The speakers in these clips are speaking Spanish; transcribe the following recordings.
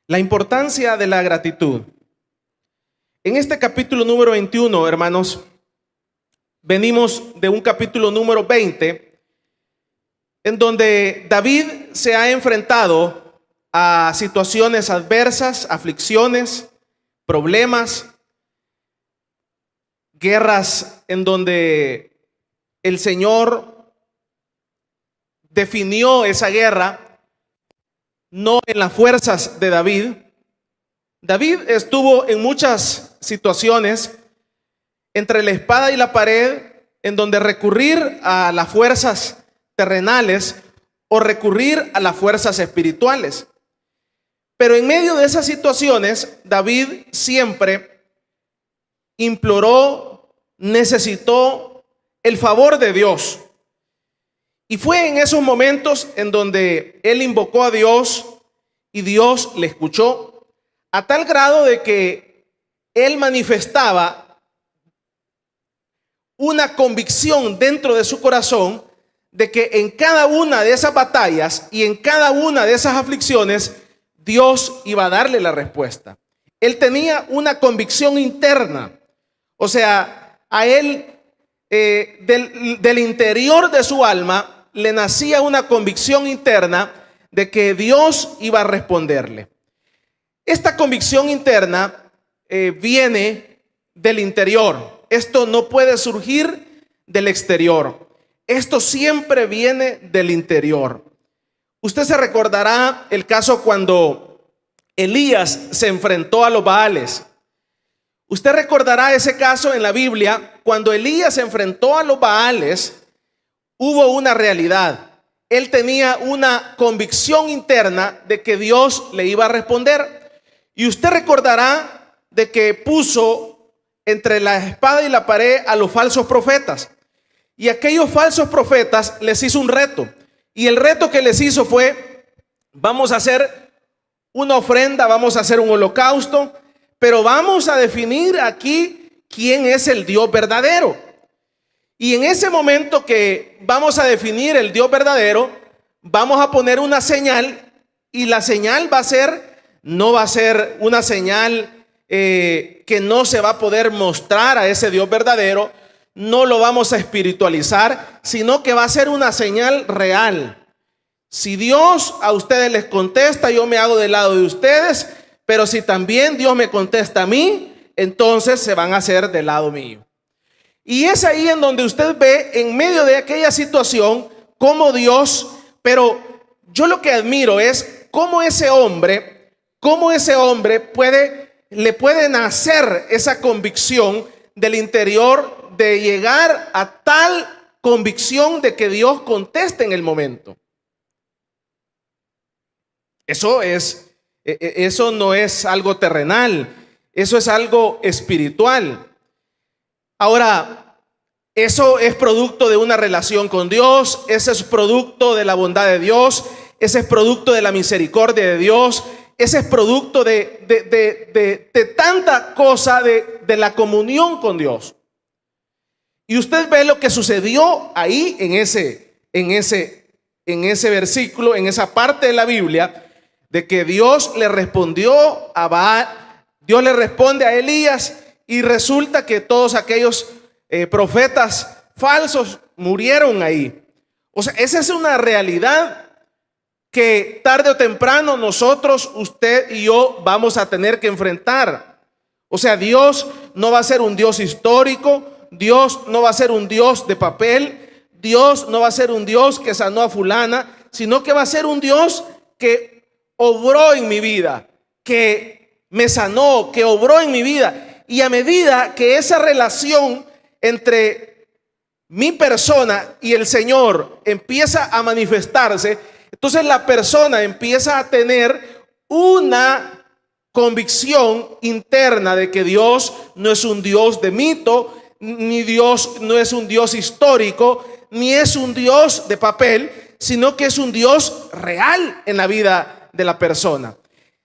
La importancia de la gratitud. En este capítulo número 21, hermanos, venimos de un capítulo número 20, en donde David se ha enfrentado a situaciones adversas, aflicciones, problemas, guerras en donde el Señor definió esa guerra no en las fuerzas de David. David estuvo en muchas situaciones entre la espada y la pared, en donde recurrir a las fuerzas terrenales o recurrir a las fuerzas espirituales. Pero en medio de esas situaciones, David siempre imploró, necesitó el favor de Dios. Y fue en esos momentos en donde él invocó a Dios y Dios le escuchó, a tal grado de que él manifestaba una convicción dentro de su corazón de que en cada una de esas batallas y en cada una de esas aflicciones Dios iba a darle la respuesta. Él tenía una convicción interna, o sea, a él del interior de su alma le nacía una convicción interna de que Dios iba a responderle. Esta convicción interna viene del interior. Esto no puede surgir del exterior. Esto siempre viene del interior. Usted se recordará el caso cuando Elías se enfrentó a los Baales. Usted recordará ese caso en la Biblia. Cuando Elías se enfrentó a los Baales, hubo una realidad. Él tenía una convicción interna de que Dios le iba a responder. Y usted recordará de que puso entre la espada y la pared a los falsos profetas. Y aquellos falsos profetas les hizo un reto. Y el reto que les hizo fue: vamos a hacer una ofrenda, vamos a hacer un holocausto, pero vamos a definir aquí quién es el Dios verdadero. Y en ese momento que vamos a definir el Dios verdadero, vamos a poner una señal, y la señal no va a ser una señal que no se va a poder mostrar a ese Dios verdadero, no lo vamos a espiritualizar, sino que va a ser una señal real. Si Dios a ustedes les contesta, yo me hago del lado de ustedes, pero si también Dios me contesta a mí, entonces se van a hacer del lado mío. Y es ahí en donde usted ve, en medio de aquella situación, cómo Dios, pero yo lo que admiro es cómo ese hombre le puede nacer esa convicción del interior, de llegar a tal convicción de que Dios conteste en el momento. Eso no es algo terrenal, eso es algo espiritual. Ahora, eso es producto de una relación con Dios, ese es producto de la bondad de Dios, ese es producto de la misericordia de Dios, ese es producto de tanta cosa, de la comunión con Dios. Y usted ve lo que sucedió ahí en ese versículo, en esa parte de la Biblia, de que Dios le respondió a Baal, Dios le responde a Elías, y resulta que todos aquellos profetas falsos murieron ahí. O sea, esa es una realidad que tarde o temprano nosotros, usted y yo, vamos a tener que enfrentar. O sea, Dios no va a ser un Dios histórico, Dios no va a ser un Dios de papel, Dios no va a ser un Dios que sanó a fulana, sino que va a ser un Dios que obró en mi vida, que me sanó, que obró en mi vida. Y a medida que esa relación entre mi persona y el Señor empieza a manifestarse, entonces la persona empieza a tener una convicción interna de que Dios no es un Dios de mito, ni Dios no es un Dios histórico, ni es un Dios de papel, sino que es un Dios real en la vida de la persona.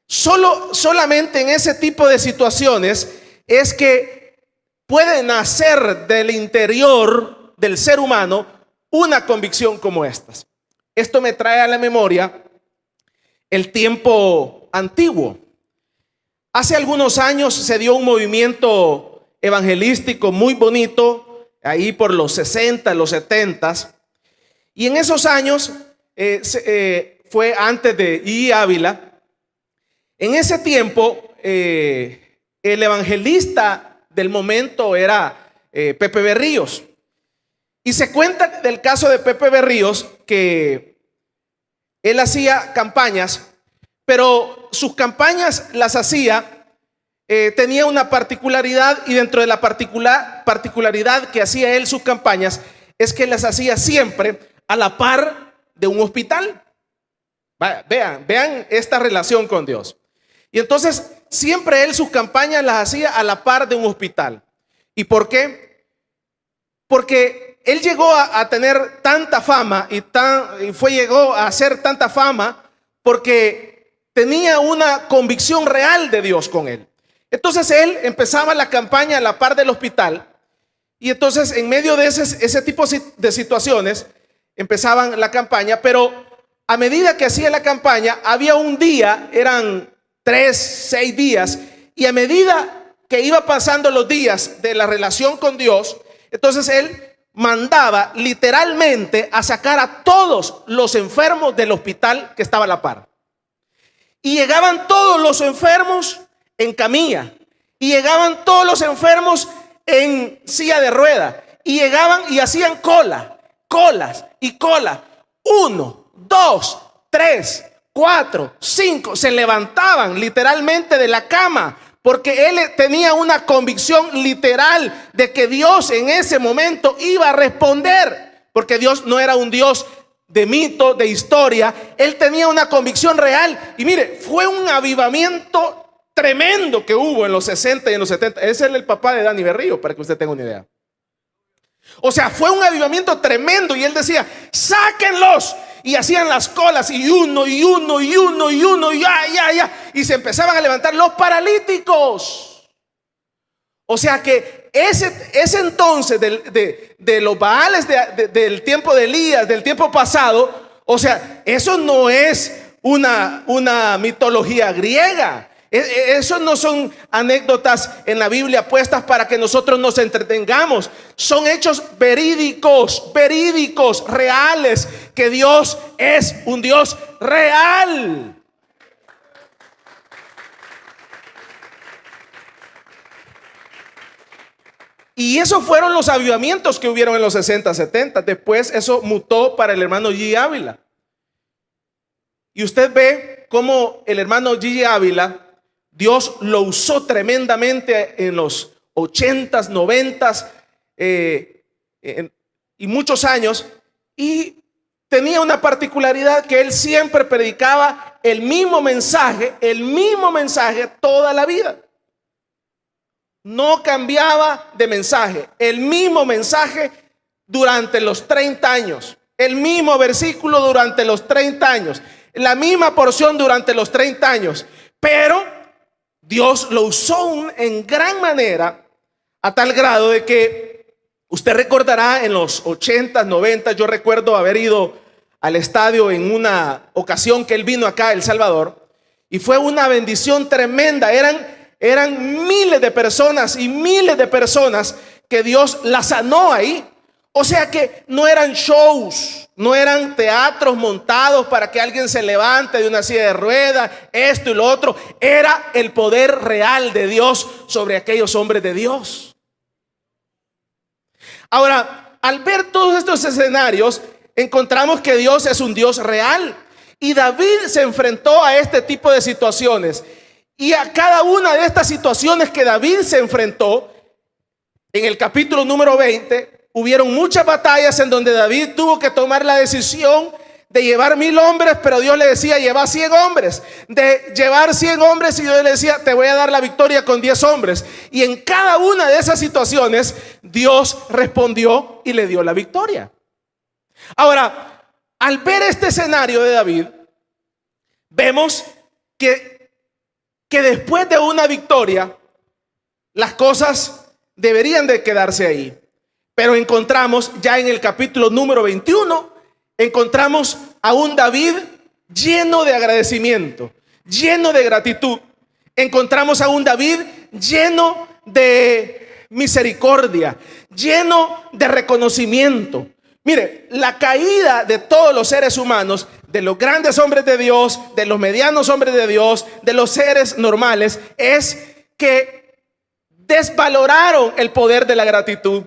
Solamente en ese tipo de situaciones es que puede nacer del interior del ser humano una convicción como estas. Esto me trae a la memoria el tiempo antiguo. Hace algunos años se dio un movimiento evangelístico muy bonito, ahí por los 60, los 70. Y en esos años, fue antes de I. Ávila. En ese tiempo, el evangelista del momento era Pepe Berríos. Y se cuenta del caso de Pepe Berríos que él hacía campañas, pero sus campañas las hacía, tenía una particularidad, y dentro de la particularidad que hacía él sus campañas es que las hacía siempre a la par de un hospital. Vean esta relación con Dios. Y entonces siempre él sus campañas las hacía a la par de un hospital. ¿Y por qué? Porque él llegó a tener tanta fama llegó a hacer tanta fama porque tenía una convicción real de Dios con él. Entonces él empezaba la campaña a la par del hospital, y entonces en medio de ese tipo de situaciones empezaban la campaña, pero a medida que hacía la campaña había un día, eran 3, 6 días, y a medida que iba pasando los días de la relación con Dios, entonces él mandaba literalmente a sacar a todos los enfermos del hospital que estaba a la par. Y llegaban todos los enfermos en camilla, y llegaban todos los enfermos en silla de rueda, y llegaban y hacían colas. 1, 2, 3, 4, 5, se levantaban literalmente de la cama, porque él tenía una convicción literal de que Dios en ese momento iba a responder, porque Dios no era un Dios de mito, de historia. Él tenía una convicción real. Y mire, fue un avivamiento tremendo que hubo en los 60 y en los 70. Ese es el papá de Dani Berrío, para que usted tenga una idea. O sea, fue un avivamiento tremendo, y él decía: sáquenlos. Y hacían las colas, y uno, y y se empezaban a levantar los paralíticos. O sea que ese entonces de los Baales del tiempo de Elías, del tiempo pasado, o sea, eso no es una mitología griega. Eso no son anécdotas en la Biblia puestas para que nosotros nos entretengamos. Son hechos verídicos, reales, que Dios es un Dios real. Y esos fueron los avivamientos que hubieron en los 60, 70. Después eso mutó para el hermano G. Ávila. Y usted ve cómo el hermano G. Ávila, Dios lo usó tremendamente en los 80s, 90s y muchos años. Y tenía una particularidad, que él siempre predicaba el mismo mensaje toda la vida. No cambiaba de mensaje, el mismo mensaje durante los 30 años, el mismo versículo durante los 30 años, la misma porción durante los 30 años. Pero Dios lo usó en gran manera, a tal grado de que usted recordará en los 80, 90, yo recuerdo haber ido al estadio en una ocasión que él vino acá a El Salvador, y fue una bendición tremenda. Eran miles de personas y miles de personas que Dios las sanó ahí. O sea que no eran shows, no eran teatros montados para que alguien se levante de una silla de ruedas, esto y lo otro. Era el poder real de Dios sobre aquellos hombres de Dios. Ahora, al ver todos estos escenarios, encontramos que Dios es un Dios real. Y David se enfrentó a este tipo de situaciones. Y a cada una de estas situaciones que David se enfrentó, en el capítulo número 20, hubieron muchas batallas en donde David tuvo que tomar la decisión de llevar 1000 hombres, pero Dios le decía: lleva 100 hombres. De llevar 100 hombres, y Dios le decía: te voy a dar la victoria con 10 hombres. Y en cada una de esas situaciones, Dios respondió y le dio la victoria. Ahora, al ver este escenario de David, vemos que después de una victoria, las cosas deberían de quedarse ahí. Pero encontramos ya en el capítulo número 21, encontramos a un David lleno de agradecimiento, lleno de gratitud. Encontramos a un David lleno de misericordia, lleno de reconocimiento. Mire, la caída de todos los seres humanos, de los grandes hombres de Dios, de los medianos hombres de Dios, de los seres normales, es que desvaloraron el poder de la gratitud.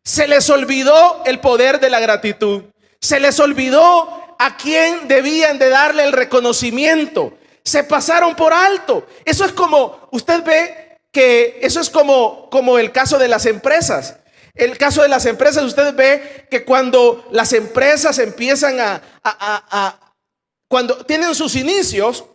Se les olvidó el poder de la gratitud. Se les olvidó a quién debían de darle el reconocimiento. Se pasaron por alto. Eso es como, usted ve que eso es como el caso de las empresas. El caso de las empresas, usted ve que cuando las empresas empiezan cuando tienen sus inicios,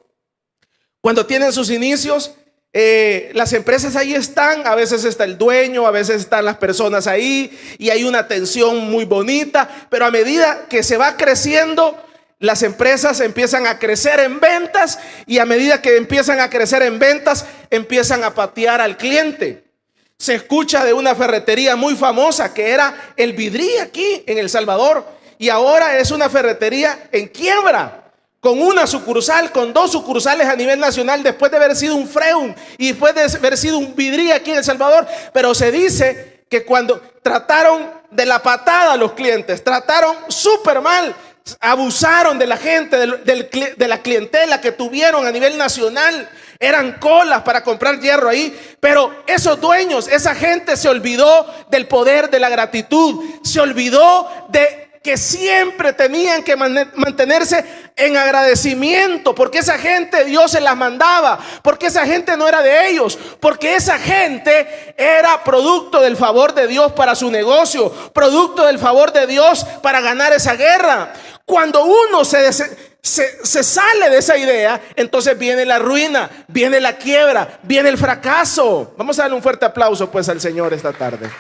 las empresas ahí están, a veces está el dueño, a veces están las personas ahí y hay una tensión muy bonita, pero a medida que se va creciendo, las empresas empiezan a crecer en ventas y a medida que empiezan a crecer en ventas, empiezan a patear al cliente. Se escucha de una ferretería muy famosa que era El Vidrí aquí en El Salvador y ahora es una ferretería en quiebra, con una sucursal, con 2 sucursales a nivel nacional, después de haber sido un Freun y después de haber sido un Vidrí aquí en El Salvador. Pero se dice que cuando trataron de la patada a los clientes, trataron súper mal, abusaron de la gente, de la clientela que tuvieron a nivel nacional. Eran colas para comprar hierro ahí. Pero esos dueños, esa gente se olvidó del poder de la gratitud. Se olvidó de que siempre tenían que mantenerse en agradecimiento, porque esa gente Dios se las mandaba, porque esa gente no era de ellos, porque esa gente era producto del favor de Dios para su negocio, producto del favor de Dios para ganar esa guerra. Cuando uno se sale de esa idea, entonces viene la ruina, viene la quiebra, viene el fracaso. Vamos a darle un fuerte aplauso pues al Señor esta tarde.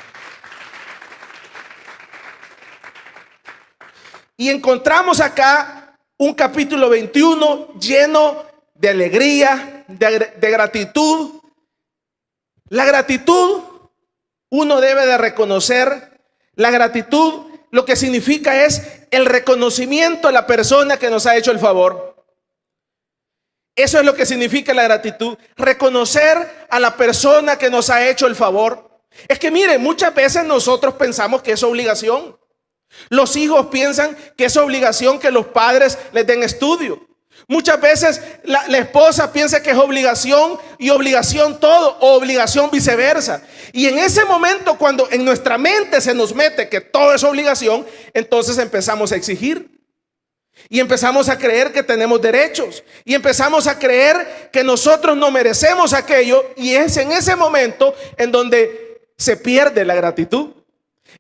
Y encontramos acá un capítulo 21 lleno de alegría, de gratitud. La gratitud, uno debe de reconocer. La gratitud lo que significa es el reconocimiento a la persona que nos ha hecho el favor. Eso es lo que significa la gratitud. Reconocer a la persona que nos ha hecho el favor. Es que mire, muchas veces nosotros pensamos que es obligación. Los hijos piensan que es obligación que los padres les den estudio. Muchas veces la esposa piensa que es obligación y obligación todo, o obligación viceversa. Y en ese momento, cuando en nuestra mente se nos mete que todo es obligación, entonces empezamos a exigir. Y empezamos a creer que tenemos derechos. Y empezamos a creer que nosotros no merecemos aquello. Y es en ese momento en donde se pierde la gratitud.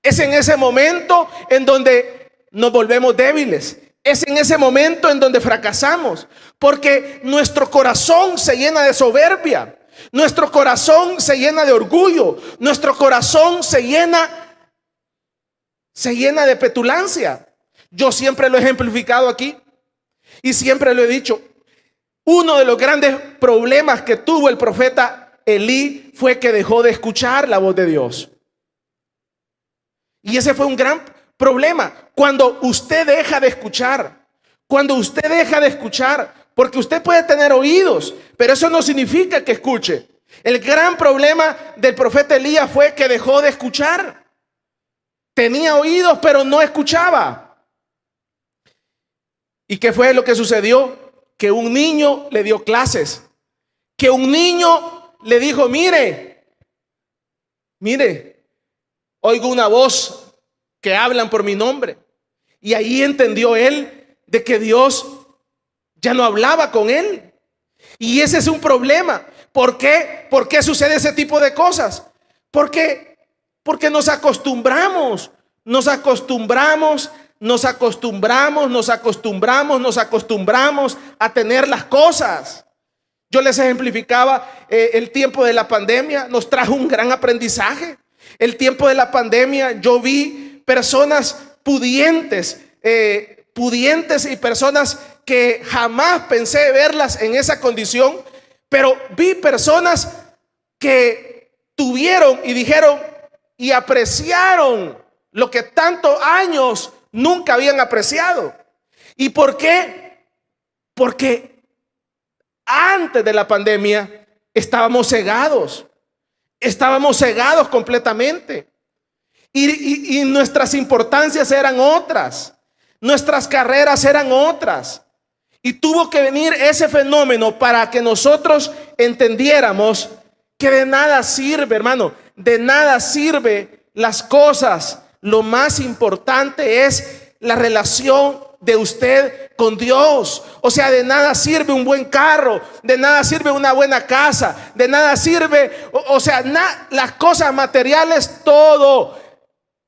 Es en ese momento en donde nos volvemos débiles. Es en ese momento en donde fracasamos. Porque nuestro corazón se llena de soberbia. Nuestro corazón se llena de orgullo. Nuestro corazón se llena de petulancia. Yo siempre lo he ejemplificado aquí y siempre lo he dicho. Uno de los grandes problemas que tuvo el profeta Elí fue que dejó de escuchar la voz de Dios. Y ese fue un gran problema. Cuando usted deja de escuchar, porque usted puede tener oídos, pero eso no significa que escuche. El gran problema del profeta Elías fue que dejó de escuchar. Tenía oídos, pero no escuchaba. ¿Y qué fue lo que sucedió? Que un niño le dio clases. Que un niño le dijo, mire, oigo una voz que hablan por mi nombre. Y ahí entendió él de que Dios ya no hablaba con él. Y ese es un problema. ¿Por qué? ¿Por qué sucede ese tipo de cosas? Porque nos acostumbramos a tener las cosas. Yo les ejemplificaba el tiempo de la pandemia nos trajo un gran aprendizaje. El tiempo de la pandemia yo vi personas pudientes y personas que jamás pensé verlas en esa condición, pero vi personas que tuvieron y dijeron y apreciaron lo que tantos años nunca habían apreciado. ¿Y por qué? Porque antes de la pandemia Estábamos cegados completamente. Y nuestras importancias eran otras, nuestras carreras eran otras. Y tuvo que venir ese fenómeno para que nosotros entendiéramos que de nada sirve, hermano, de nada sirve las cosas. Lo más importante es la relación de usted con Dios. O sea, de nada sirve un buen carro, de nada sirve una buena casa, de nada sirve, las cosas materiales, todo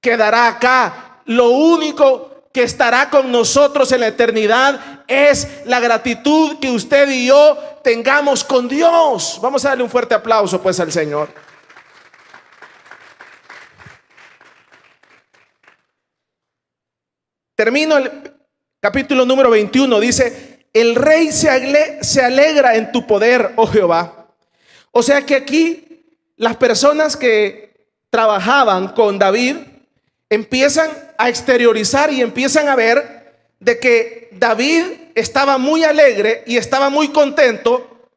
quedará acá. Lo único que estará con nosotros en la eternidad es la gratitud que usted y yo tengamos con Dios. Vamos a darle un fuerte aplauso pues al Señor. Termino el capítulo número 21. Dice: el rey se alegra en tu poder, oh Jehová. O sea que aquí las personas que trabajaban con David empiezan a exteriorizar y empiezan a ver de que David estaba muy alegre y estaba muy contento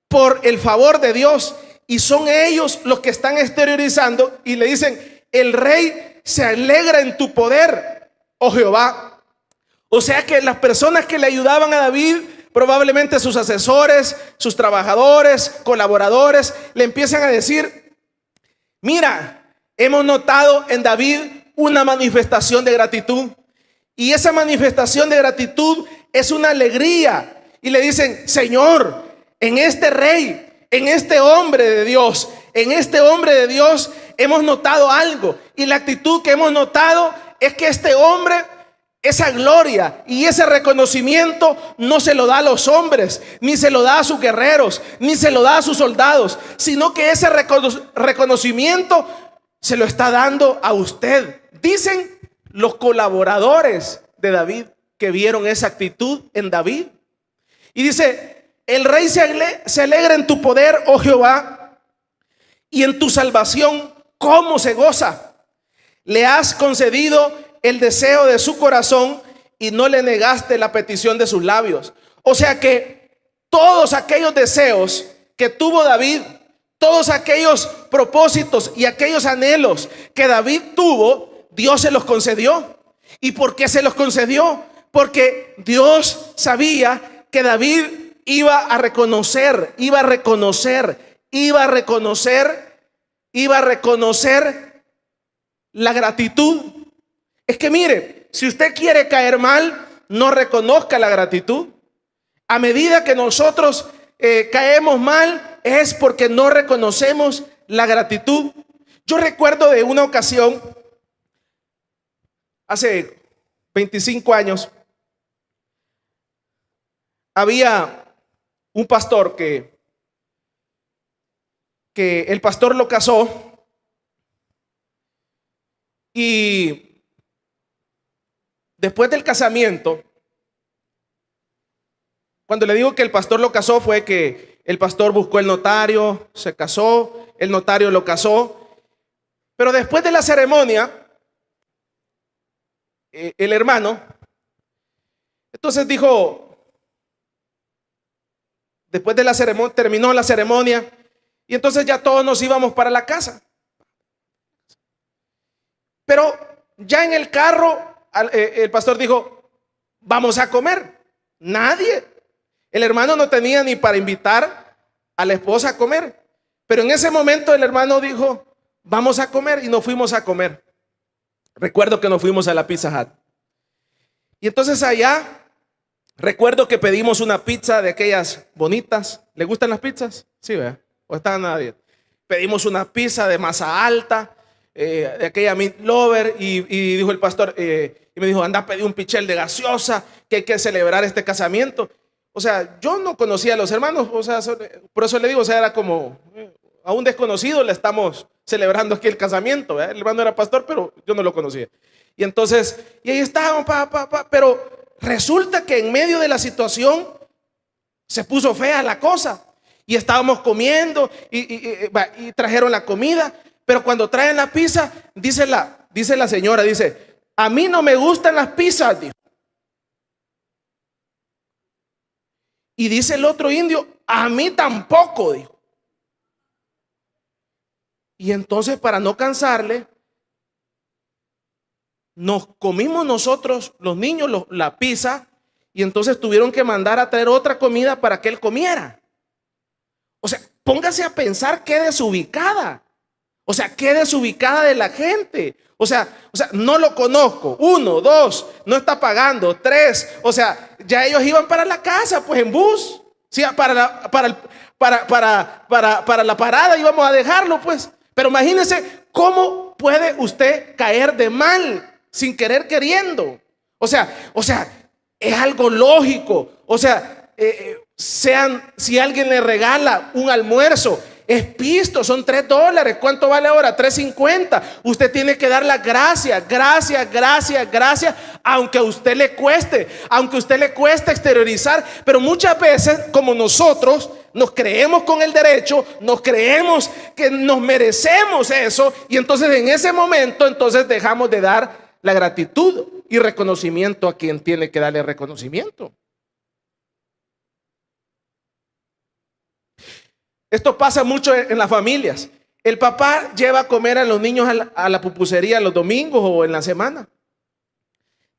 por el favor de Dios. Y son ellos los que están exteriorizando y le dicen: el rey se alegra en tu poder, oh Jehová. O sea que las personas que le ayudaban a David, probablemente sus asesores, sus trabajadores, colaboradores, le empiezan a decir: mira, hemos notado en David una manifestación de gratitud, y esa manifestación de gratitud es una alegría. Y le dicen: Señor, en este rey, en este hombre de Dios, hemos notado algo, y la actitud que hemos notado es que este hombre, esa gloria y ese reconocimiento no se lo da a los hombres, ni se lo da a sus guerreros, ni se lo da a sus soldados, sino que ese reconocimiento se lo está dando a usted. Dicen los colaboradores de David que vieron esa actitud en David. Y dice: el rey se alegra en tu poder, oh Jehová, y en tu salvación, ¿cómo se goza? Le has concedido el deseo de su corazón y no le negaste la petición de sus labios. O sea que todos aquellos deseos que tuvo David, todos aquellos propósitos y aquellos anhelos que David tuvo, Dios se los concedió. ¿Y por qué se los concedió? Porque Dios sabía que David iba a reconocer la gratitud. Es que mire, si usted quiere caer mal, no reconozca la gratitud. A medida que nosotros caemos mal, es porque no reconocemos la gratitud. Yo recuerdo de una ocasión, hace 25 años, había un pastor que el pastor lo casó, y después del casamiento, cuando le digo que el pastor lo casó, fue que el pastor buscó el notario, se casó, el notario lo casó, pero después de la ceremonia, el hermano, entonces dijo, después de la ceremonia, terminó la ceremonia, y entonces ya todos nos íbamos para la casa. Pero ya en el carro, el pastor dijo: vamos a comer. Nadie, el hermano no tenía ni para invitar a la esposa a comer, pero en ese momento el hermano dijo: vamos a comer, y nos fuimos a comer. Recuerdo que nos fuimos a la Pizza Hut, y entonces allá recuerdo que pedimos una pizza de aquellas bonitas. ¿Le gustan las pizzas? Sí, ¿verdad? ¿O están nadie? Pedimos una pizza de masa alta, de aquella meat lover, y dijo el pastor, y me dijo: anda a pedir un pichel de gaseosa, que hay que celebrar este casamiento. O sea, yo no conocía a los hermanos, o sea, por eso le digo, o sea, era como a un desconocido le estamos celebrando aquí el casamiento, ¿verdad? El hermano era pastor, pero yo no lo conocía. Y entonces, y ahí estábamos, pero resulta que en medio de la situación se puso fea la cosa, y estábamos comiendo, y trajeron la comida, pero cuando traen la pizza, dice la señora, dice: a mí no me gustan las pizzas, dijo. Y dice el otro indio: a mí tampoco, dijo. Y entonces, para no cansarle, nos comimos nosotros, los niños, la pizza, y entonces tuvieron que mandar a traer otra comida para que él comiera. O sea, póngase a pensar qué desubicada. O sea, qué desubicada de la gente. O sea, no lo conozco. 1, 2, no está pagando. 3, o sea, ya ellos iban para la casa, pues en bus. Sí, para la parada íbamos a dejarlo, pues. Pero imagínense cómo puede usted caer de mal sin querer queriendo. O sea, es algo lógico. O sea, si alguien le regala un almuerzo, es pisto, son $3. ¿Cuánto vale ahora? $3.50. Usted tiene que dar las gracias, aunque a usted le cueste, exteriorizar. Pero muchas veces, como nosotros nos creemos con el derecho, nos creemos que nos merecemos eso, y entonces en ese momento, entonces dejamos de dar la gratitud y reconocimiento a quien tiene que darle reconocimiento. Esto pasa mucho en las familias. El papá lleva a comer a los niños a la pupusería los domingos o en la semana.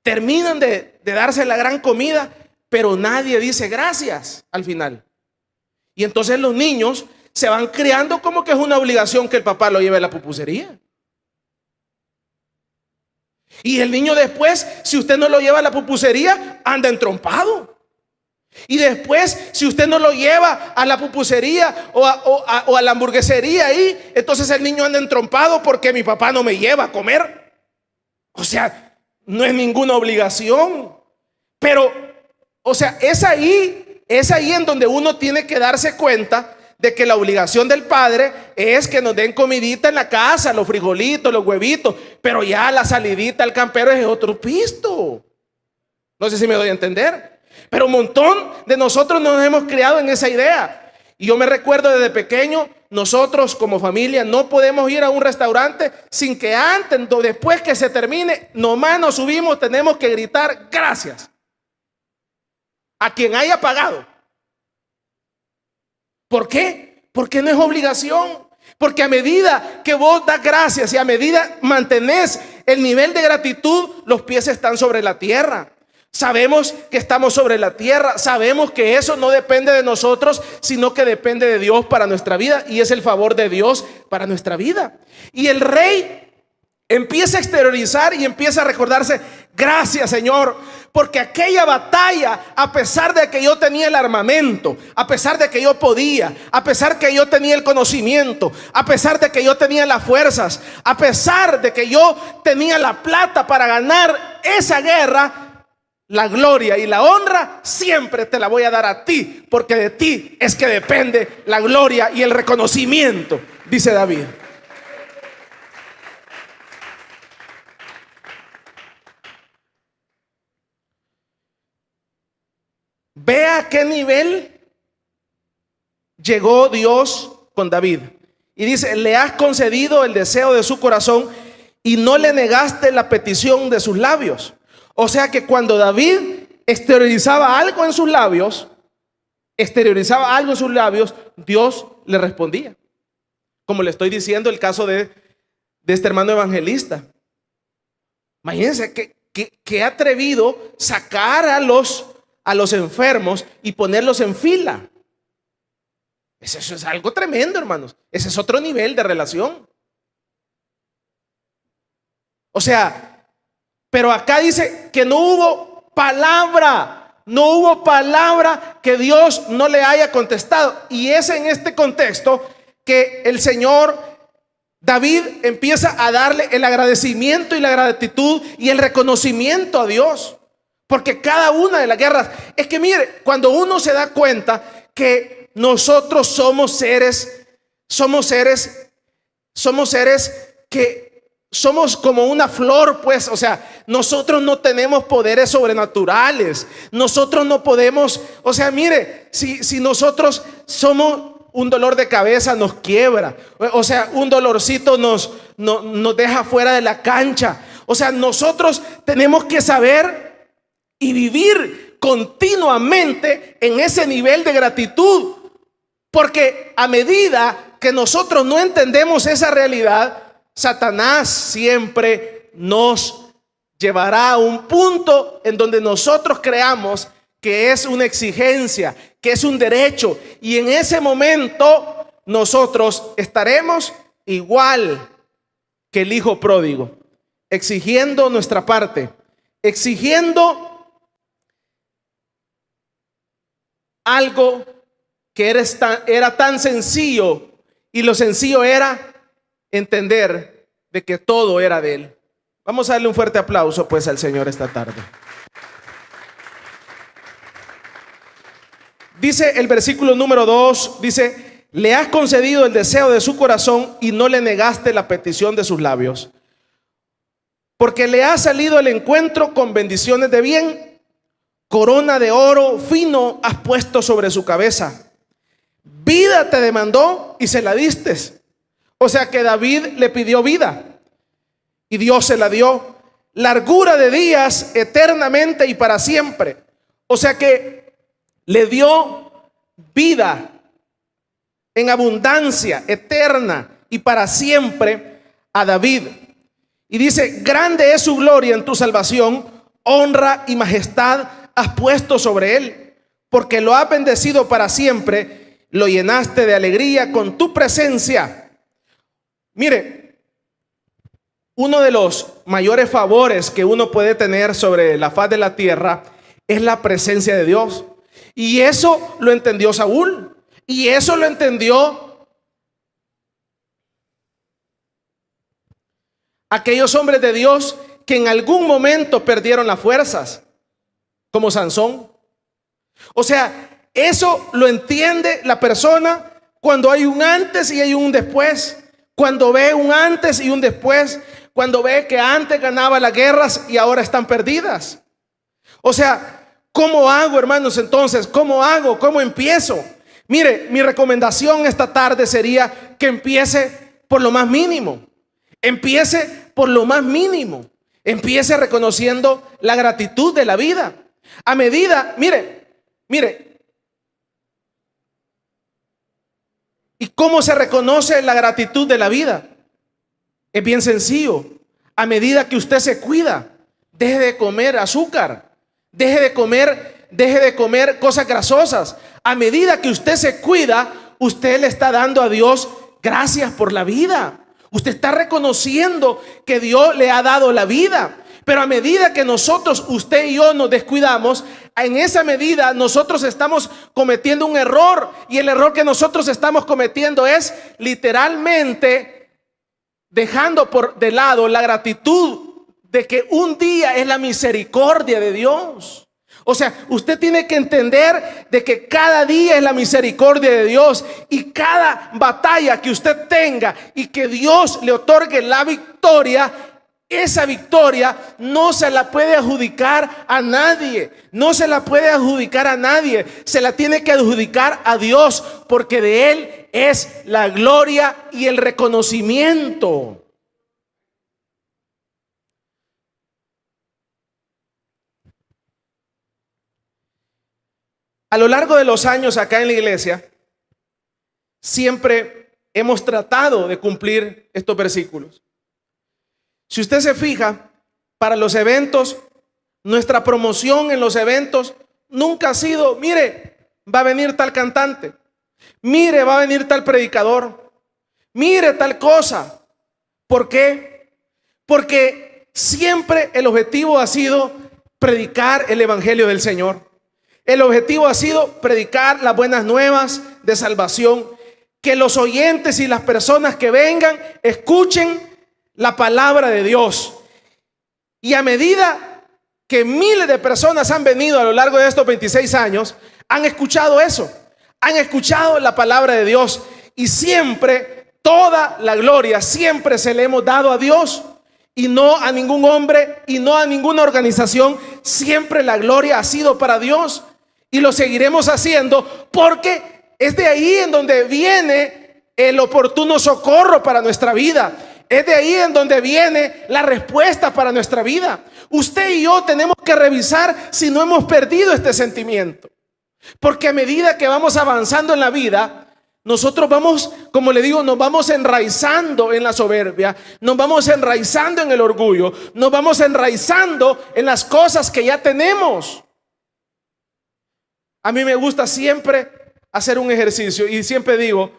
Terminan de darse la gran comida, pero nadie dice gracias al final. Y entonces los niños se van criando como que es una obligación que el papá lo lleve a la pupusería. Y el niño después, si usted no lo lleva a la pupusería, anda entrompado. Y después, si usted no lo lleva a la pupusería o a la hamburguesería ahí, entonces el niño anda entrompado porque mi papá no me lleva a comer. O sea, no es ninguna obligación. Pero, o sea, es ahí en donde uno tiene que darse cuenta de que la obligación del padre es que nos den comidita en la casa, los frijolitos, los huevitos, pero ya la salidita al campero es otro pisto. No sé si me doy a entender. Pero un montón de nosotros nos hemos criado en esa idea. Y yo me recuerdo desde pequeño, nosotros como familia no podemos ir a un restaurante sin que antes o después que se termine, nomás nos subimos, tenemos que gritar gracias a quien haya pagado. ¿Por qué? Porque no es obligación. Porque a medida que vos das gracias y a medida mantenés el nivel de gratitud, los pies están sobre la tierra. Sabemos que estamos sobre la tierra, sabemos que eso no depende de nosotros, sino que depende de Dios para nuestra vida, y es el favor de Dios para nuestra vida. Y el rey empieza a exteriorizar y empieza a recordarse: gracias, Señor, porque aquella batalla, a pesar de que yo tenía el armamento, a pesar de que yo podía, a pesar de que yo tenía el conocimiento, a pesar de que yo tenía las fuerzas, a pesar de que yo tenía la plata para ganar esa guerra, la gloria y la honra siempre te la voy a dar a ti, porque de ti es que depende la gloria y el reconocimiento, dice David. Vea a qué nivel llegó Dios con David. Y dice: le has concedido el deseo de su corazón y no le negaste la petición de sus labios. O sea que cuando David exteriorizaba algo en sus labios, Dios le respondía. Como le estoy diciendo el caso de este hermano evangelista. Imagínense que atrevido sacar a los enfermos y ponerlos en fila. Eso es algo tremendo, hermanos. Ese es otro nivel de relación. O sea, pero acá dice que no hubo palabra que Dios no le haya contestado. Y es en este contexto que el Señor David empieza a darle el agradecimiento y la gratitud y el reconocimiento a Dios. Porque cada una de las guerras, es que mire, cuando uno se da cuenta que nosotros somos seres que somos como una flor, pues, o sea, nosotros no tenemos poderes sobrenaturales. Nosotros no podemos, o sea, mire, si nosotros somos un dolor de cabeza, nos quiebra. O sea, un dolorcito nos deja fuera de la cancha. O sea, nosotros tenemos que saber y vivir continuamente en ese nivel de gratitud. Porque a medida que nosotros no entendemos esa realidad, Satanás siempre nos llevará a un punto en donde nosotros creamos que es una exigencia, que es un derecho. Y en ese momento nosotros estaremos igual que el hijo pródigo, exigiendo nuestra parte, exigiendo algo que era tan sencillo, y lo sencillo era entender de que todo era de Él. Vamos a darle un fuerte aplauso pues al Señor esta tarde. Dice el versículo número 2, dice: le has concedido el deseo de su corazón y no le negaste la petición de sus labios. Porque le has salido al encuentro con bendiciones de bien, corona de oro fino has puesto sobre su cabeza. Vida te demandó y se la diste. O sea que David le pidió vida y Dios se la dio. Largura de días eternamente y para siempre. O sea que le dio vida en abundancia eterna y para siempre a David. Y dice: grande es su gloria en tu salvación, honra y majestad has puesto sobre él, porque lo has bendecido para siempre, lo llenaste de alegría con tu presencia. Mire, uno de los mayores favores que uno puede tener sobre la faz de la tierra es la presencia de Dios. Y eso lo entendió Saúl. Y eso lo entendió aquellos hombres de Dios que en algún momento perdieron las fuerzas, como Sansón. O sea, eso lo entiende la persona cuando hay un antes y hay un después. Cuando ve un antes y un después. Cuando ve que antes ganaba las guerras y ahora están perdidas. O sea, ¿cómo hago, hermanos? Entonces, ¿cómo hago? ¿Cómo empiezo? Mire, mi recomendación esta tarde sería que empiece por lo más mínimo. Empiece por lo más mínimo. Empiece reconociendo la gratitud de la vida. A medida, mire. ¿Y cómo se reconoce la gratitud de la vida? Es bien sencillo. A medida que usted se cuida, deje de comer azúcar, deje de comer cosas grasosas. A medida que usted se cuida, usted le está dando a Dios gracias por la vida. Usted está reconociendo que Dios le ha dado la vida. Pero a medida que nosotros, usted y yo, nos descuidamos, en esa medida nosotros estamos cometiendo un error. Y el error que nosotros estamos cometiendo es literalmente dejando de lado la gratitud de que un día es la misericordia de Dios. O sea, usted tiene que entender de que cada día es la misericordia de Dios, y cada batalla que usted tenga y que Dios le otorgue la victoria, esa victoria no se la puede adjudicar a nadie. No se la puede adjudicar a nadie. Se la tiene que adjudicar a Dios, porque de Él es la gloria y el reconocimiento. A lo largo de los años acá en la iglesia, siempre hemos tratado de cumplir estos versículos. Si usted se fija, para los eventos, nuestra promoción en los eventos nunca ha sido: mire, va a venir tal cantante, mire, va a venir tal predicador, mire tal cosa. ¿Por qué? Porque siempre el objetivo ha sido predicar el evangelio del Señor. El objetivo ha sido predicar las buenas nuevas de salvación, que los oyentes y las personas que vengan escuchen la palabra de Dios. Y a medida que miles de personas han venido a lo largo de estos 26 años, han escuchado eso, han escuchado la palabra de Dios, y siempre toda la gloria siempre se le hemos dado a Dios, y no a ningún hombre y no a ninguna organización. Siempre la gloria ha sido para Dios, y lo seguiremos haciendo, porque es de ahí en donde viene el oportuno socorro para nuestra vida. Es de ahí en donde viene la respuesta para nuestra vida. Usted y yo tenemos que revisar si no hemos perdido este sentimiento, porque a medida que vamos avanzando en la vida, nosotros vamos, como le digo, nos vamos enraizando en la soberbia, nos vamos enraizando en el orgullo, nos vamos enraizando en las cosas que ya tenemos. A mí me gusta siempre hacer un ejercicio y siempre digo,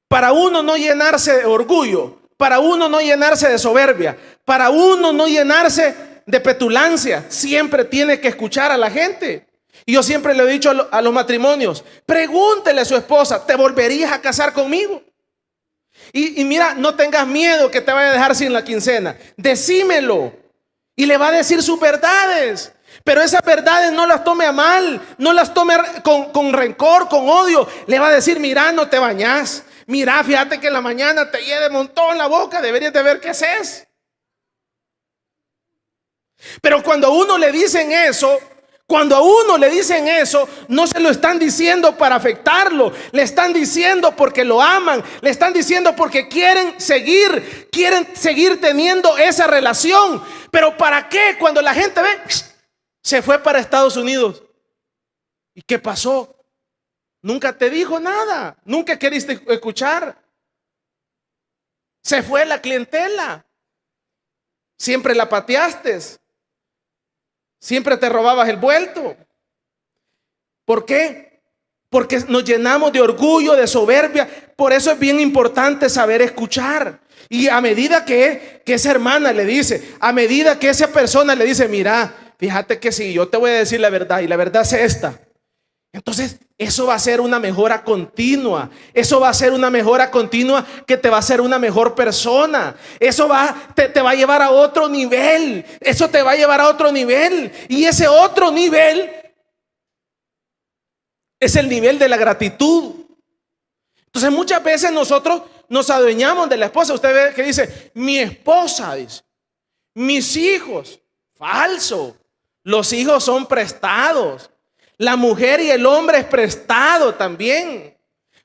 para uno no llenarse de orgullo, para uno no llenarse de soberbia, para uno no llenarse de petulancia, siempre tiene que escuchar a la gente. Y yo siempre le he dicho a los matrimonios, pregúntele a su esposa, ¿te volverías a casar conmigo? Y mira, no tengas miedo que te vaya a dejar sin la quincena. Decímelo. Y le va a decir sus verdades. Pero esas verdades no las tome a mal, no las tome con rencor, con odio. Le va a decir, mira, no te bañas. Mira, fíjate que en la mañana te hiede montón la boca, deberías de ver qué haces. Pero cuando a uno le dicen eso, no se lo están diciendo para afectarlo, le están diciendo porque lo aman, le están diciendo porque quieren seguir teniendo esa relación. Pero ¿para qué? Cuando la gente ve, se fue para Estados Unidos. ¿Y qué pasó? Nunca te dijo nada, nunca queriste escuchar. Se fue la clientela, siempre la pateaste. Siempre te robabas el vuelto. ¿Por qué? Porque nos llenamos de orgullo, de soberbia. Por eso es bien importante saber escuchar. Y a medida que esa hermana le dice, a medida que esa persona le dice, mira, fíjate que sí, yo te voy a decir la verdad y la verdad es esta. Entonces eso va a ser una mejora continua. Eso va a ser una mejora continua que te va a hacer una mejor persona. Eso te va a llevar a otro nivel. Eso te va a llevar a otro nivel. Y ese otro nivel es el nivel de la gratitud. Entonces muchas veces nosotros nos adueñamos de la esposa. Usted ve que dice, mi esposa, dice, mis hijos. Falso. Los hijos son prestados. La mujer y el hombre es prestado también,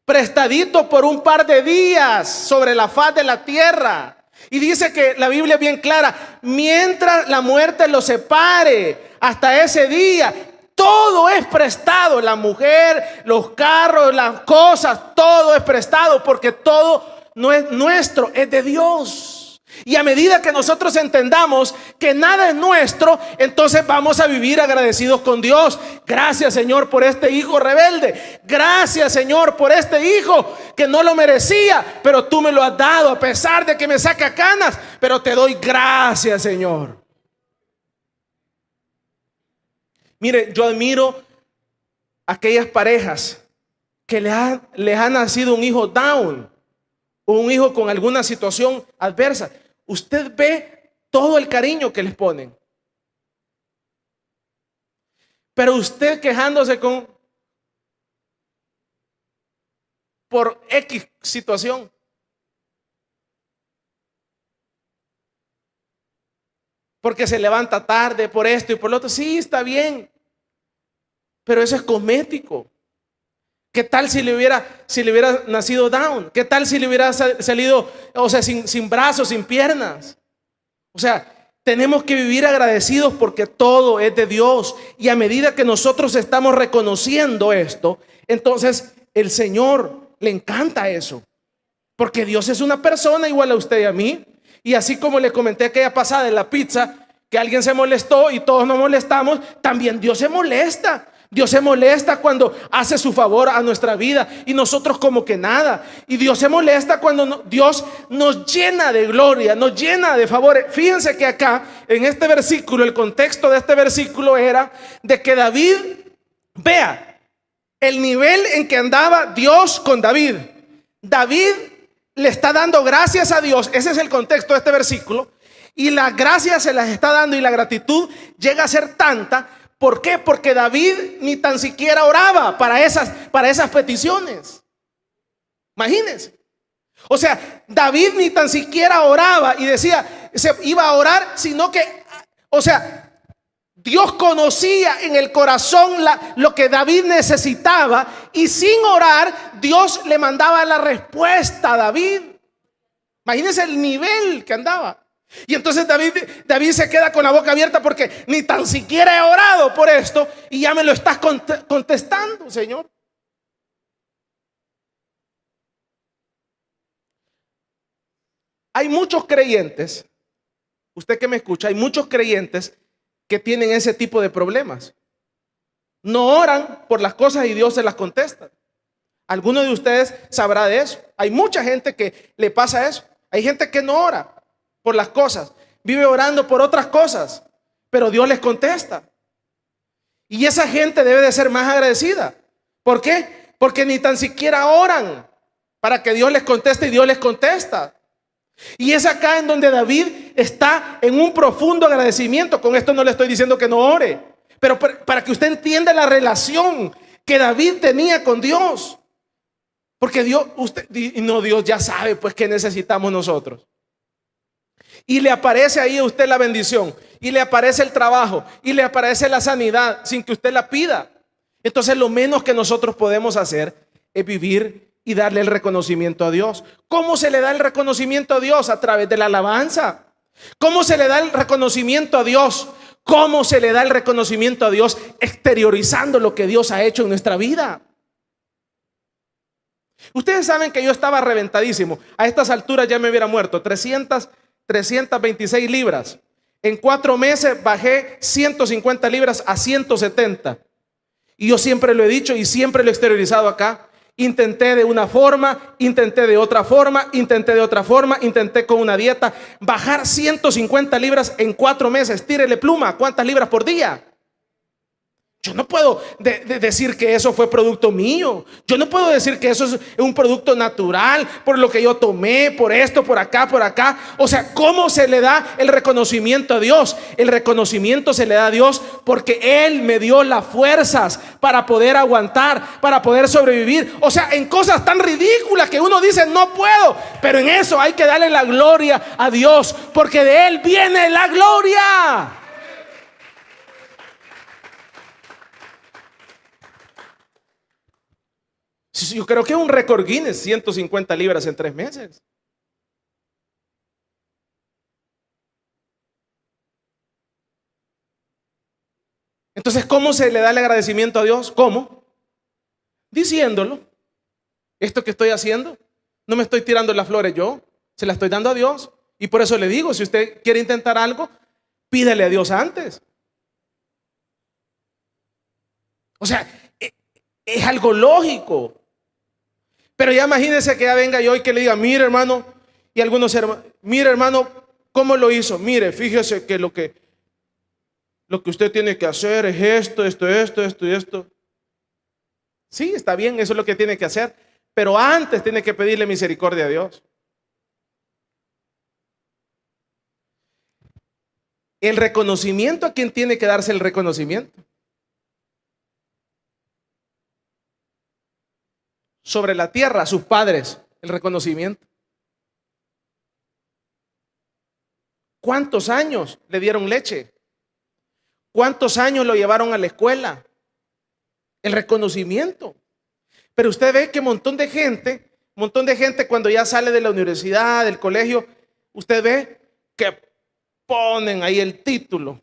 prestadito por un par de días sobre la faz de la tierra. Y dice que la Biblia es bien clara, mientras la muerte los separe, hasta ese día, todo es prestado. La mujer, los carros, las cosas, todo es prestado, porque todo no es nuestro, es de Dios. Y a medida que nosotros entendamos que nada es nuestro, entonces vamos a vivir agradecidos con Dios. Gracias, Señor, por este hijo rebelde. Gracias, Señor, por este hijo que no lo merecía, pero tú me lo has dado a pesar de que me saca canas. Pero te doy gracias, Señor. Mire, yo admiro a aquellas parejas que les ha nacido un hijo down, o un hijo con alguna situación adversa. Usted ve todo el cariño que les ponen. Pero usted quejándose por X situación. Porque se levanta tarde por esto y por lo otro. Sí, está bien. Pero eso es cosmético. ¿Qué tal si le hubiera nacido down? ¿Qué tal si le hubiera salido, o sea, sin brazos, sin piernas? O sea, tenemos que vivir agradecidos porque todo es de Dios. Y a medida que nosotros estamos reconociendo esto, entonces el Señor le encanta eso. Porque Dios es una persona igual a usted y a mí. Y así como le comenté aquella pasada de la pizza, que alguien se molestó y todos nos molestamos, también Dios se molesta. Dios se molesta cuando hace su favor a nuestra vida y nosotros como que nada. Y Dios se molesta cuando Dios nos llena de gloria, nos llena de favores. Fíjense que acá en este versículo, el contexto de este versículo era de que David, vea el nivel en que andaba Dios con David. David le está dando gracias a Dios. Ese es el contexto de este versículo. Y las gracias se las está dando y la gratitud llega a ser tanta. ¿Por qué? Porque David ni tan siquiera oraba para esas peticiones. Imagínense. O sea, David ni tan siquiera oraba y decía, se iba a orar, sino que, o sea, Dios conocía en el corazón lo que David necesitaba y sin orar, Dios le mandaba la respuesta a David. Imagínense el nivel que andaba. Y entonces David se queda con la boca abierta porque ni tan siquiera he orado por esto y ya me lo estás contestando, Señor. Hay muchos creyentes, usted que me escucha, hay muchos creyentes que tienen ese tipo de problemas. No oran por las cosas y Dios se las contesta. Alguno de ustedes sabrá de eso. Hay mucha gente que le pasa eso. Hay gente que no ora por las cosas, vive orando por otras cosas, pero Dios les contesta. Y esa gente debe de ser más agradecida. ¿Por qué? Porque ni tan siquiera oran para que Dios les conteste y Dios les contesta. Y es acá en donde David está en un profundo agradecimiento. Con esto no le estoy diciendo que no ore, pero para que usted entienda la relación que David tenía con Dios. Porque Dios, Dios ya sabe pues qué necesitamos nosotros. Y le aparece ahí a usted la bendición, y le aparece el trabajo, y le aparece la sanidad sin que usted la pida. Entonces lo menos que nosotros podemos hacer es vivir y darle el reconocimiento a Dios. ¿Cómo se le da el reconocimiento a Dios? A través de la alabanza. ¿Cómo se le da el reconocimiento a Dios? ¿Cómo se le da el reconocimiento a Dios? Exteriorizando lo que Dios ha hecho en nuestra vida. Ustedes saben que yo estaba reventadísimo. A estas alturas ya me hubiera muerto. 326 libras. En 4 meses bajé 150 libras a 170. Y yo siempre lo he dicho y siempre lo he exteriorizado acá. Intenté de una forma, intenté de otra forma, intenté de otra forma, intenté con una dieta. Bajar 150 libras en 4 meses. Tírele pluma. ¿Cuántas libras por día? Yo no puedo decir que eso fue producto mío. Yo no puedo decir que eso es un producto natural por lo que yo tomé, por esto, por acá, por acá. O sea, ¿cómo se le da el reconocimiento a Dios? El reconocimiento se le da a Dios porque Él me dio las fuerzas para poder aguantar, para poder sobrevivir. O sea, en cosas tan ridículas que uno dice no puedo, pero en eso hay que darle la gloria a Dios, porque de Él viene la gloria. Yo creo que es un récord Guinness, 150 libras en 3 meses. Entonces, ¿cómo se le da el agradecimiento a Dios? ¿Cómo? Diciéndolo. Esto que estoy haciendo, no me estoy tirando las flores yo, se las estoy dando a Dios. Y por eso le digo, si usted quiere intentar algo, pídele a Dios antes. O sea, es algo lógico. Pero ya imagínense que ya venga yo y que le diga, mire hermano, y algunos hermanos, mire hermano, ¿cómo lo hizo? Mire, fíjese que lo que usted tiene que hacer es esto y esto. Sí, está bien, eso es lo que tiene que hacer, pero antes tiene que pedirle misericordia a Dios. El reconocimiento, ¿a quién tiene que darse el reconocimiento? Sobre la tierra, a sus padres, el reconocimiento. ¿Cuántos años le dieron leche? ¿Cuántos años lo llevaron a la escuela? El reconocimiento. Pero usted ve que un montón de gente cuando ya sale de la universidad, del colegio, usted ve que ponen ahí el título,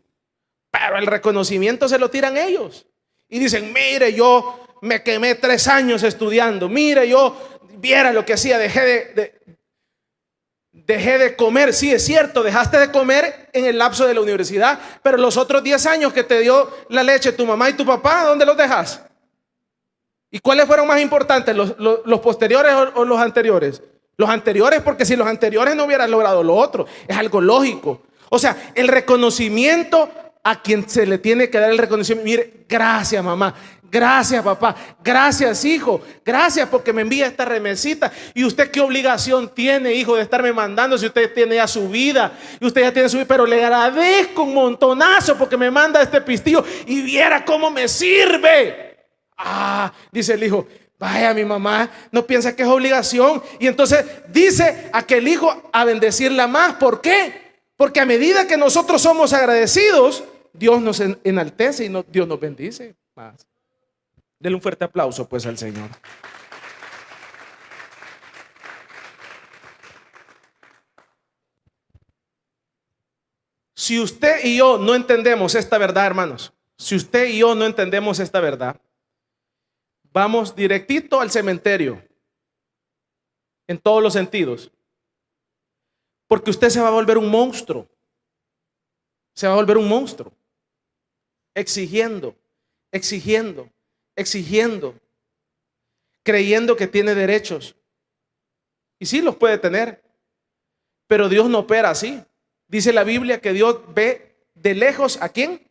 pero el reconocimiento se lo tiran ellos. Y dicen, mire, yo me quemé 3 años estudiando. Mire, yo viera lo que hacía, dejé de comer. Sí, es cierto, dejaste de comer en el lapso de la universidad, pero los otros 10 años que te dio la leche tu mamá y tu papá, ¿dónde los dejas? ¿Y cuáles fueron más importantes, los posteriores o los anteriores? Los anteriores, porque si los anteriores no hubieran logrado lo otro, es algo lógico. O sea, el reconocimiento a quien se le tiene que dar el reconocimiento. Mire, gracias mamá, gracias papá, gracias hijo, gracias porque me envía esta remesita. ¿Y usted qué obligación tiene, hijo, de estarme mandando si usted tiene ya su vida? Y usted ya tiene su vida, pero le agradezco un montonazo porque me manda este pistillo y viera cómo me sirve. Dice el hijo, vaya, mi mamá no piensa que es obligación. Y entonces dice aquel hijo a bendecirla más. ¿Por qué? Porque a medida que nosotros somos agradecidos, Dios nos enaltece y Dios nos bendice más. Denle un fuerte aplauso pues al Señor. Si usted y yo no entendemos esta verdad, hermanos, si usted y yo no entendemos esta verdad, vamos directito al cementerio, en todos los sentidos. Porque usted se va a volver un monstruo. Se va a volver un monstruo. Exigiendo, exigiendo, exigiendo, creyendo que tiene derechos. Y sí los puede tener, pero Dios no opera así. Dice la Biblia que Dios ve de lejos ¿a quién?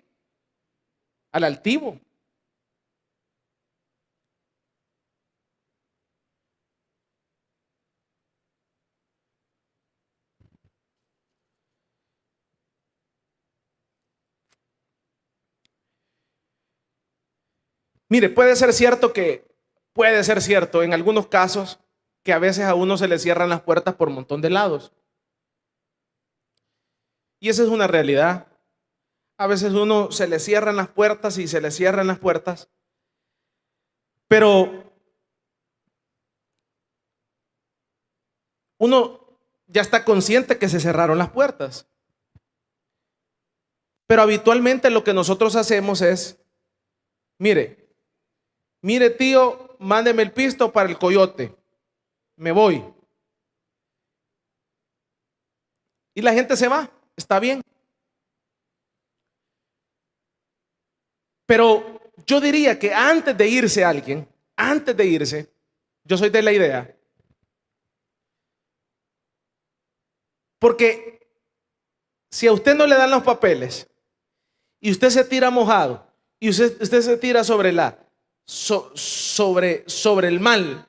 Al altivo. Mire, puede ser cierto en algunos casos que a veces a uno se le cierran las puertas por un montón de lados. Y esa es una realidad. A veces uno se le cierran las puertas y se le cierran las puertas. Pero uno ya está consciente que se cerraron las puertas. Pero habitualmente lo que nosotros hacemos es, mire tío, mándeme el pisto para el coyote. Me voy. Y la gente se va. Está bien. Pero yo diría que antes de irse alguien, yo soy de la idea, porque si a usted no le dan los papeles y usted se tira mojado y usted se tira sobre sobre el mal,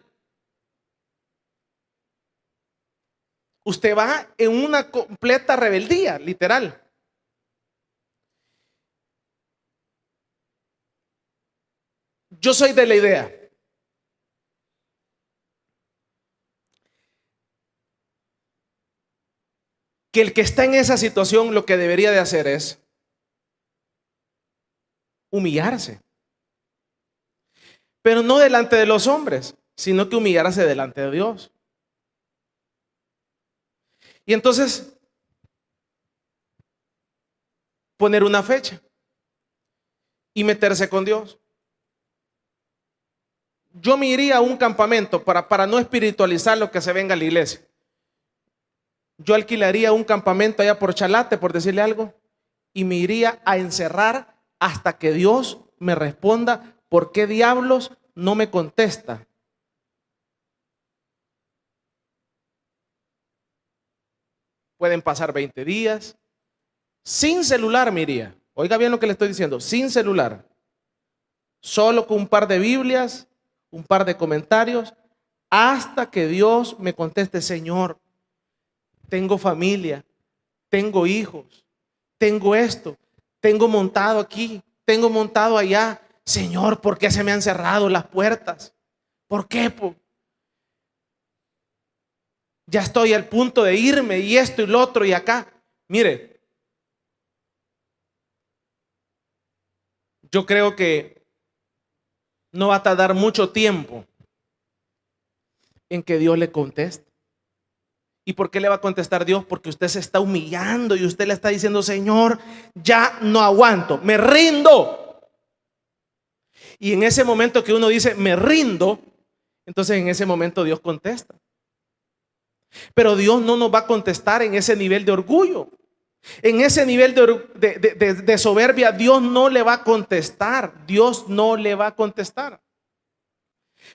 usted va en una completa rebeldía, literal. Yo soy de la idea que el que está en esa situación lo que debería de hacer es humillarse. Pero no delante de los hombres, sino que humillarse delante de Dios. Y entonces poner una fecha y meterse con Dios. Yo me iría a un campamento para no espiritualizar lo que se venga a la iglesia. Yo alquilaría un campamento allá por Chalate, por decirle algo, y me iría a encerrar hasta que Dios me responda por qué diablos no me contesta. Pueden pasar 20 días. Sin celular me iría. Oiga bien lo que le estoy diciendo, sin celular. Solo con un par de Biblias, un par de comentarios, hasta que Dios me conteste, Señor, tengo familia, tengo hijos, tengo esto, tengo montado aquí, tengo montado allá. Señor, ¿por qué se me han cerrado las puertas? ¿Por qué? Ya estoy al punto de irme y esto y lo otro y acá. Mire, yo creo que no va a tardar mucho tiempo en que Dios le conteste. ¿Y por qué le va a contestar Dios? Porque usted se está humillando y usted le está diciendo, Señor, ya no aguanto, me rindo. Y en ese momento que uno dice, me rindo, entonces en ese momento Dios contesta. Pero Dios no nos va a contestar en ese nivel de orgullo. En ese nivel de soberbia, Dios no le va a contestar. Dios no le va a contestar.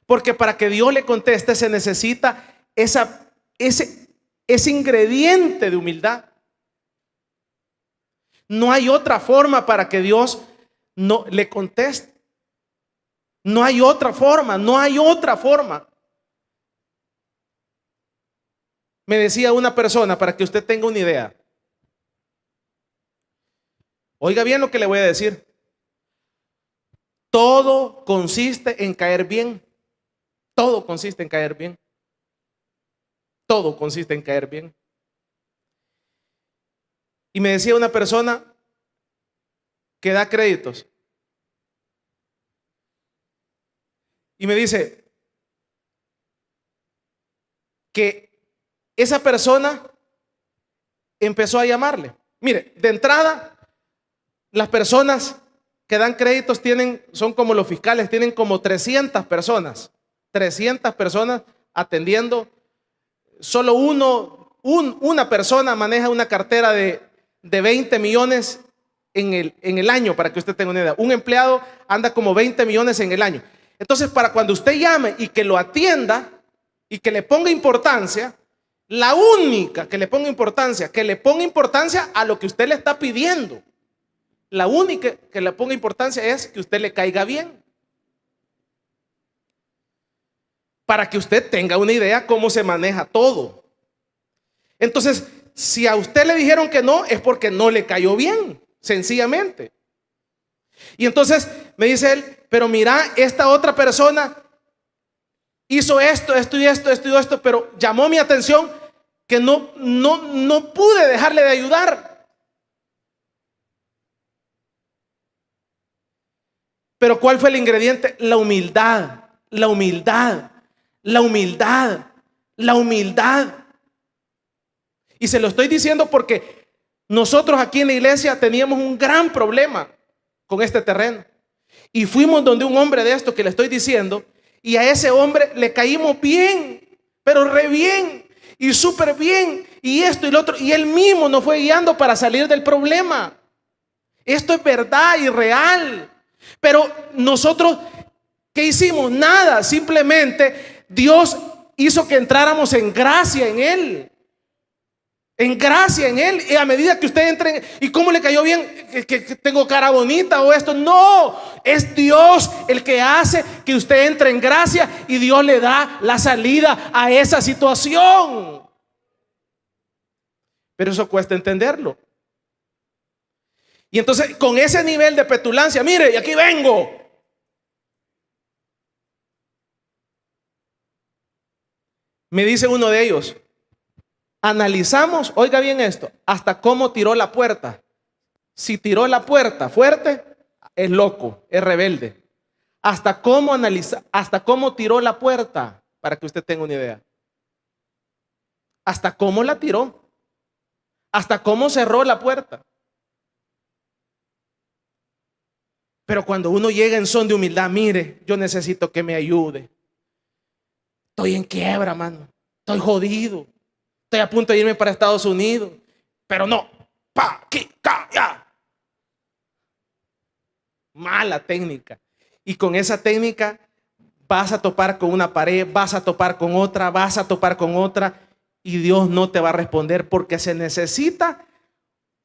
Porque para que Dios le conteste se necesita ese ingrediente de humildad. No hay otra forma para que Dios no le conteste. No hay otra forma, no hay otra forma. Me decía una persona, para que usted tenga una idea. Oiga bien lo que le voy a decir. Todo consiste en caer bien. Todo consiste en caer bien. Todo consiste en caer bien. Y me decía una persona que da créditos. Y me dice que esa persona empezó a llamarle. Mire, de entrada, las personas que dan créditos son como los fiscales, tienen como 300 personas atendiendo. Solo uno una persona maneja una cartera de 20 millones en el año, para que usted tenga una idea. Un empleado anda como 20 millones en el año. Entonces, para cuando usted llame y que lo atienda y que le ponga importancia, la única que le ponga importancia a lo que usted le está pidiendo. La única que le ponga importancia es que usted le caiga bien. Para que usted tenga una idea cómo se maneja todo. Entonces, si a usted le dijeron que no, es porque no le cayó bien, sencillamente. Y entonces me dice él, pero mira, esta otra persona hizo esto, pero llamó mi atención que no pude dejarle de ayudar. Pero ¿cuál fue el ingrediente? La humildad, la humildad, la humildad, la humildad. Y se lo estoy diciendo porque nosotros aquí en la iglesia teníamos un gran problema con este terreno. Y fuimos donde un hombre de esto que le estoy diciendo, y a ese hombre le caímos bien, pero re bien, y súper bien, y esto y lo otro, y él mismo nos fue guiando para salir del problema. Esto es verdad y real. Pero nosotros, ¿qué hicimos? Nada, simplemente Dios hizo que entráramos en gracia en Él. En gracia en Él. Y a medida que usted entre, ¿y cómo le cayó bien? ¿Que tengo cara bonita o esto? No, es Dios el que hace que usted entre en gracia y Dios le da la salida a esa situación. Pero eso cuesta entenderlo. Y entonces con ese nivel de petulancia, mire, y aquí vengo. Me dice uno de ellos, analizamos, oiga bien esto, hasta cómo tiró la puerta. Si tiró la puerta fuerte, es loco, es rebelde. Hasta cómo tiró la puerta, para que usted tenga una idea. Hasta cómo la tiró. Hasta cómo cerró la puerta. Pero cuando uno llega en son de humildad, mire, yo necesito que me ayude. Estoy en quiebra, mano. Estoy jodido. Estoy a punto de irme para Estados Unidos. Pero no. Pa, aquí, ca, ya. Mala técnica. Y con esa técnica vas a topar con una pared, vas a topar con otra, vas a topar con otra. Y Dios no te va a responder porque se necesita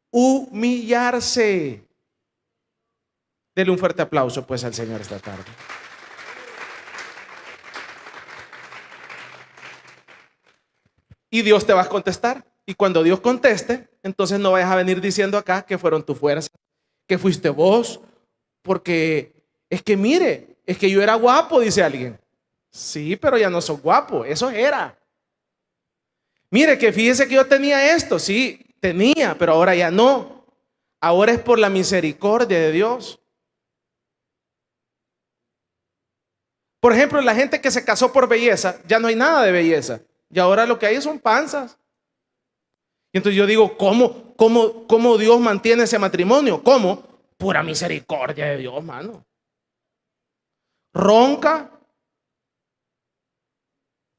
humillarse. Dele un fuerte aplauso pues al Señor esta tarde. Y Dios te va a contestar. Y cuando Dios conteste, entonces no vayas a venir diciendo acá que fueron tus fuerzas, que fuiste vos, porque es que mire, es que yo era guapo, dice alguien. Sí, pero ya no sos guapo, eso era. Mire, que fíjese que yo tenía esto, sí, tenía, pero ahora ya no. Ahora es por la misericordia de Dios. Por ejemplo, la gente que se casó por belleza, ya no hay nada de belleza. Y ahora lo que hay son panzas. Y entonces yo digo, ¿cómo Dios mantiene ese matrimonio? ¿Cómo? Pura misericordia de Dios, mano. Ronca.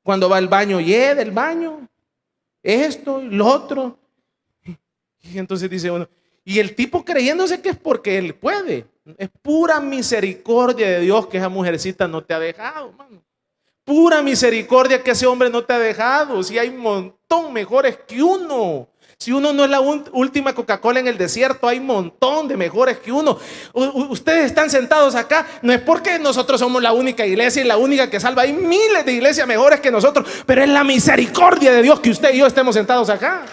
Cuando va al baño, del baño. Esto y lo otro. Y entonces dice uno, y el tipo creyéndose que es porque él puede. Es pura misericordia de Dios que esa mujercita no te ha dejado, mano. Pura misericordia que ese hombre no te ha dejado. Si hay un montón mejores que uno. Si uno no es la última Coca-Cola en el desierto, hay un montón de mejores que uno. Ustedes están sentados acá, no es porque nosotros somos la única iglesia y la única que salva. Hay miles de iglesias mejores que nosotros, pero es la misericordia de Dios que usted y yo estemos sentados acá.